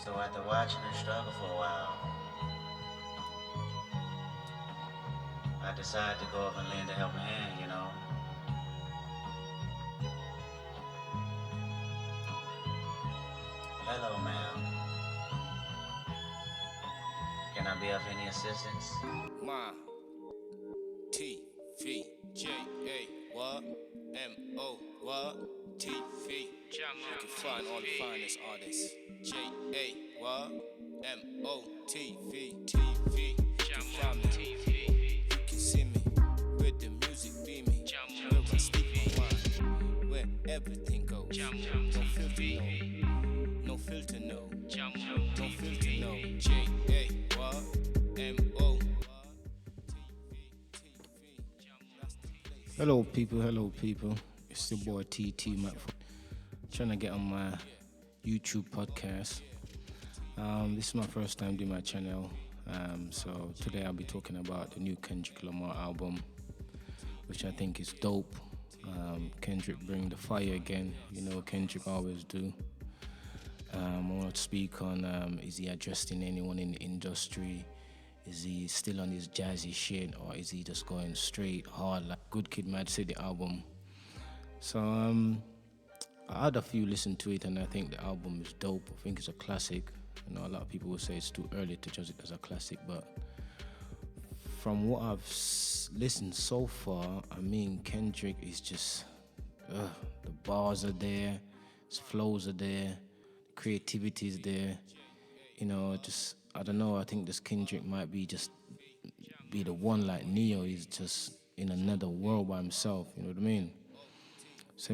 So after watching her struggle for a while, I decided to go up and lend a helping hand. Hello, ma'am. Can I be of any assistance? Ma, T, V, J, A, what? M, O, what? T, V. You can find all the finest artists. J, A, what? M, O, T, V, T, V. You can find me. You can see me with the music beaming. Where I speak my mind, where everything goes. No filter, no. No filter, no. No filter, no. J, A, what? M, O. Hello, people. Hello, people. It's your boy TT Microphone. Trying to get on my YouTube podcast. This is my first time doing my channel. So today I'll be talking about the new Kendrick Lamar album, which I think is dope. Kendrick bring the fire again. You know, Kendrick always do. I want to speak on is he addressing anyone in the industry? Is he still on his jazzy shit, or is he just going straight hard like Good Kid, Mad City album? So I had a few listen to it, and I think the album is dope. I think it's a classic. You know, a lot of people will say it's too early to judge it as a classic, but from what I've listened so far, I mean, Kendrick is just the bars are there, his flows are there, the creativity is there. You know, just I don't know. I think this Kendrick might be the one like Neo. He's just in another world by himself. You know what I mean? So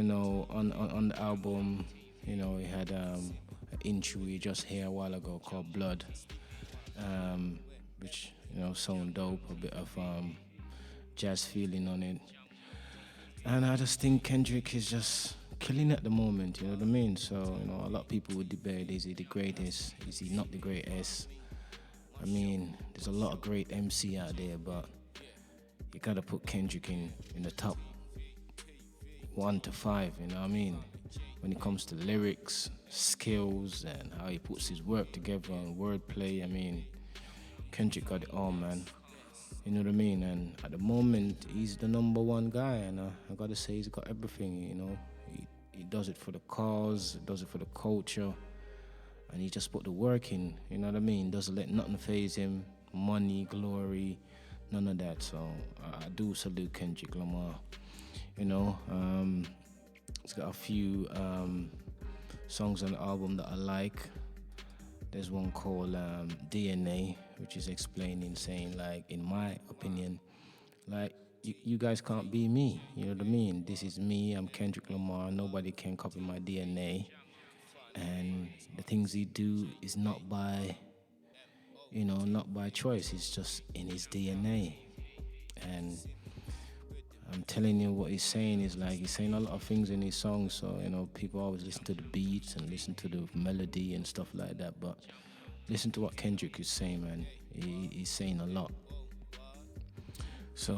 on the album, he had an intro we just heard a while ago called Blood, which sound dope. A bit of jazz feeling on it, and I just think Kendrick is just killing at the moment. You know what I mean? So a lot of people would debate: is he the greatest? Is he not the greatest? I mean, there's a lot of great MC out there, but you gotta put Kendrick in the top 1 to 5, you know what I mean? When it comes to lyrics, skills, and how he puts his work together and wordplay, I mean, Kendrick got it all, man. You know what I mean? And at the moment, he's the number one guy, and I gotta say, he's got everything, He does it for the cause, does it for the culture, and he just put the work in, you know what I mean? Doesn't let nothing faze him, money, glory, none of that. So I do salute Kendrick Lamar. He's got a few songs on the album that I like. There's one called DNA, which is explaining, saying, like, in my opinion, like, you guys can't be me. You know what I mean? This is me. I'm Kendrick Lamar. Nobody can copy my DNA. And the things he do is not by choice. It's just in his DNA. And I'm telling you, what he's saying is, like, he's saying a lot of things in his songs. So people always listen to the beats and listen to the melody and stuff like that. But listen to what Kendrick is saying, man. He's saying a lot. So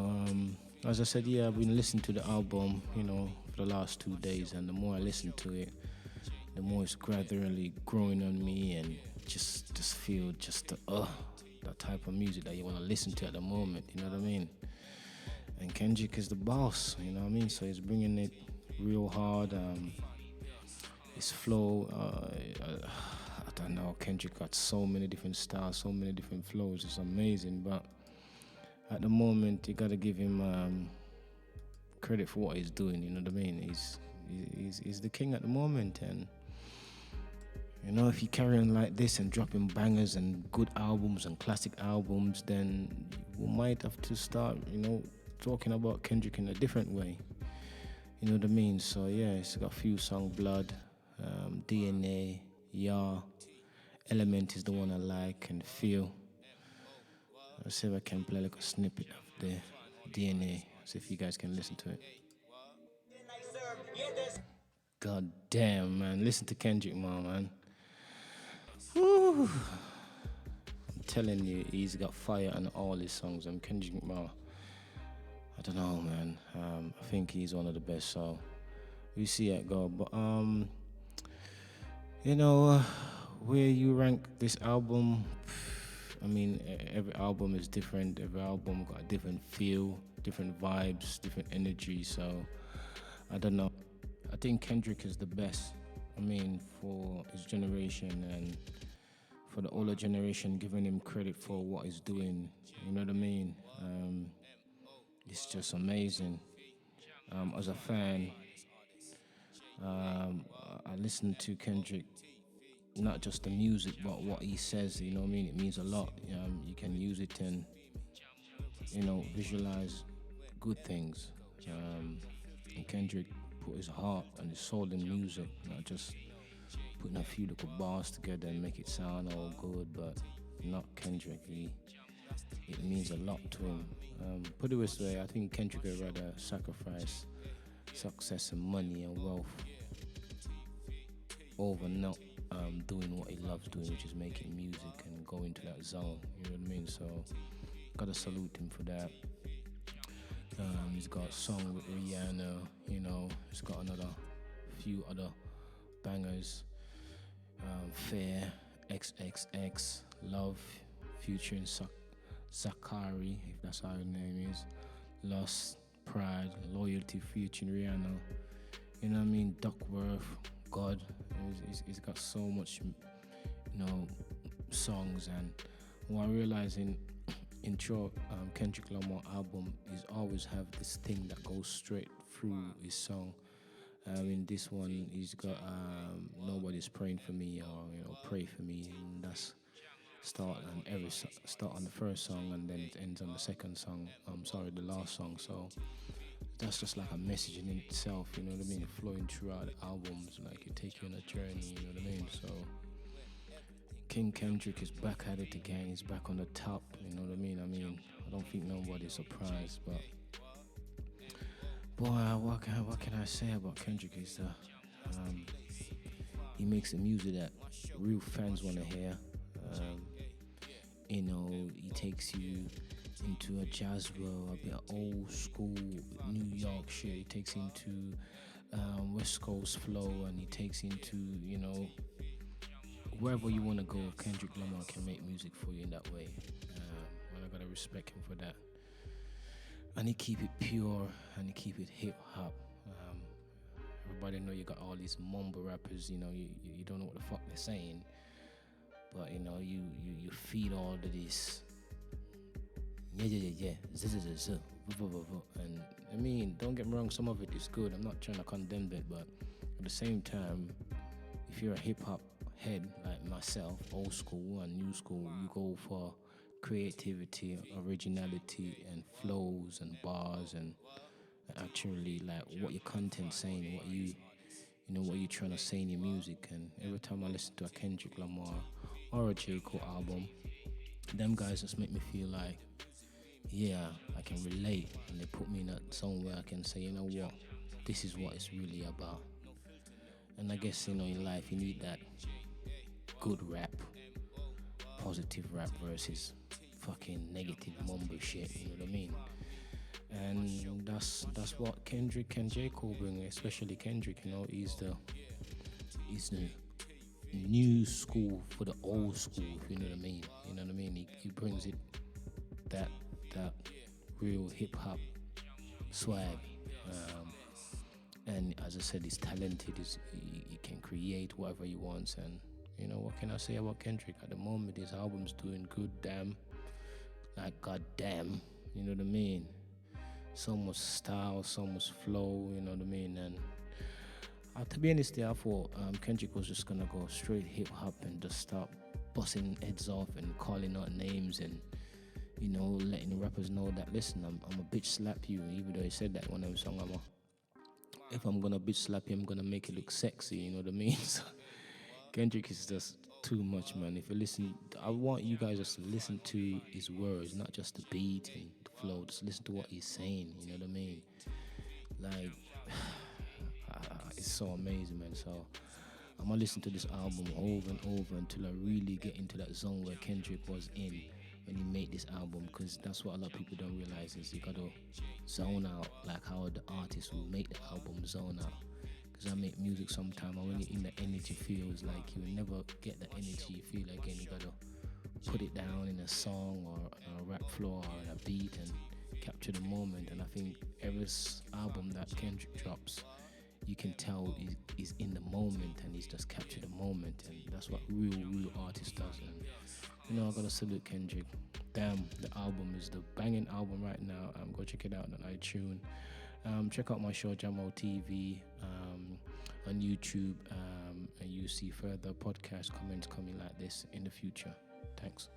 as I said, I've been listening to the album, for the last 2 days, and the more I listen to it, the more it's gradually growing on me, and just feel that type of music that you want to listen to at the moment. You know what I mean? And Kendrick is the boss. You know what I mean? So he's bringing it real hard. His flow, I don't know. Kendrick got so many different styles, so many different flows. It's amazing. But at the moment, you gotta give him credit for what he's doing. You know what I mean? He's the king at the moment, and if you carry on like this and dropping bangers and good albums and classic albums, then we might have to start, talking about Kendrick in a different way. You know what I mean? So it's got a few songs: Blood, DNA, Element is the one I like, and Feel. Let's see if I can play like a snippet of the DNA. See if you guys can listen to it. God damn, man. Listen to Kendrick, man. Woo. I'm telling you, he's got fire on all his songs. And Kendrick Lamar, I don't know, man. I think he's one of the best. So we see it go. But Where you rank this album? I mean, every album is different. Every album got a different feel, different vibes, different energy. So I don't know. I think Kendrick is the best. I mean, for his generation and for the older generation, giving him credit for what he's doing. You know what I mean? It's just amazing. As a fan, I listen to Kendrick, not just the music, but what he says. You know what I mean? It means a lot. You can use it and visualize good things. And Kendrick put his heart and his soul in music, not just putting a few little bars together and make it sound all good, but not Kendrick. It means a lot to him. Put it this way, I think Kendrick would rather sacrifice success and money and wealth over not doing what he loves doing, which is making music and going to that zone. You know what I mean? So, gotta salute him for that. He's got a song with Rihanna, he's got another few other bangers. Fair, XXX, Love, featuring Zakari, if that's how her name is. Lost, Pride, Loyalty, featuring Rihanna. You know what I mean? Duckworth, God. He's got so much, songs. And what I realize in short, Kendrick Lamar album is always have this thing that goes straight through his song. In this one, he's got Nobody's Praying for Me, or Pray for Me, and that's start on the first song, and then it ends on the second song. The last song. So that's just like a message in itself. You know what I mean? Flowing throughout the albums, like you take you on a journey. You know what I mean? So King Kendrick is back at it again. He's back on the top. You know what I mean? I don't think nobody's surprised, but. Boy, what can I say about Kendrick is he makes the music that real fans want to hear. He takes you into a jazz world, a bit of old school New York shit. He takes you into West Coast flow, and he takes you into wherever you want to go. Kendrick Lamar can make music for you in that way, and I gotta respect him for that. And he keep it pure, and he keep it hip hop. Everybody know you got all these mumble rappers. You don't know what the fuck they're saying, but you feed all of this. Yeah. And don't get me wrong, some of it is good. I'm not trying to condemn it, but at the same time, if you're a hip hop head like myself, old school and new school, you go for creativity, originality, and flows and bars, and actually like what your content's saying, what you trying to say in your music. And every time I listen to a Kendrick Lamar or a J. Cole album, them guys just make me feel like, yeah, I can relate, and they put me in that zone where I can say, you know what, this is what it's really about. And I guess in life you need that good rap, positive rap versus fucking negative mumble shit, you know what I mean? And that's what Kendrick and J. Cole bring, especially Kendrick. He's the new school for the old school, if you know what I mean. You know what I mean? He brings it that real hip hop swag. And as I said, he's talented. He can create whatever he wants. And what can I say about Kendrick? At the moment, his album's doing good. Damn, like goddamn. You know what I mean? So much style, so much flow. You know what I mean? And to be honest, I thought Kendrick was just gonna go straight hip hop and just start busting heads off and calling out names and letting the rappers know that, listen, I'm a bitch slap you. Even though he said that one of them song, if I'm gonna bitch slap you, I'm gonna make it look sexy. You know what I mean? So Kendrick is just too much, man. If you listen, I want you guys just to listen to his words, not just the beat and the flow. Just listen to what he's saying. You know what I mean? Like, it's so amazing, man. So I'm gonna listen to this album over and over until I really get into that zone where Kendrick was in when he made this album, because that's what a lot of people don't realize is you gotta zone out, like how the artists who make the album zone out. because I make music sometimes, and when you're in the energy, feels like you will never get the energy you feel again. You gotta put it down in a song or a rap floor or in a beat and capture the moment. And I think every album that Kendrick drops, you can tell he's in the moment and he's just captured the moment, and that's what real artist does. And I gotta salute Kendrick. Damn, the album is the banging album right now. Go check it out on iTunes. Check out my show Jamo TV on YouTube, and you see further podcast comments coming like this in the future. Thanks.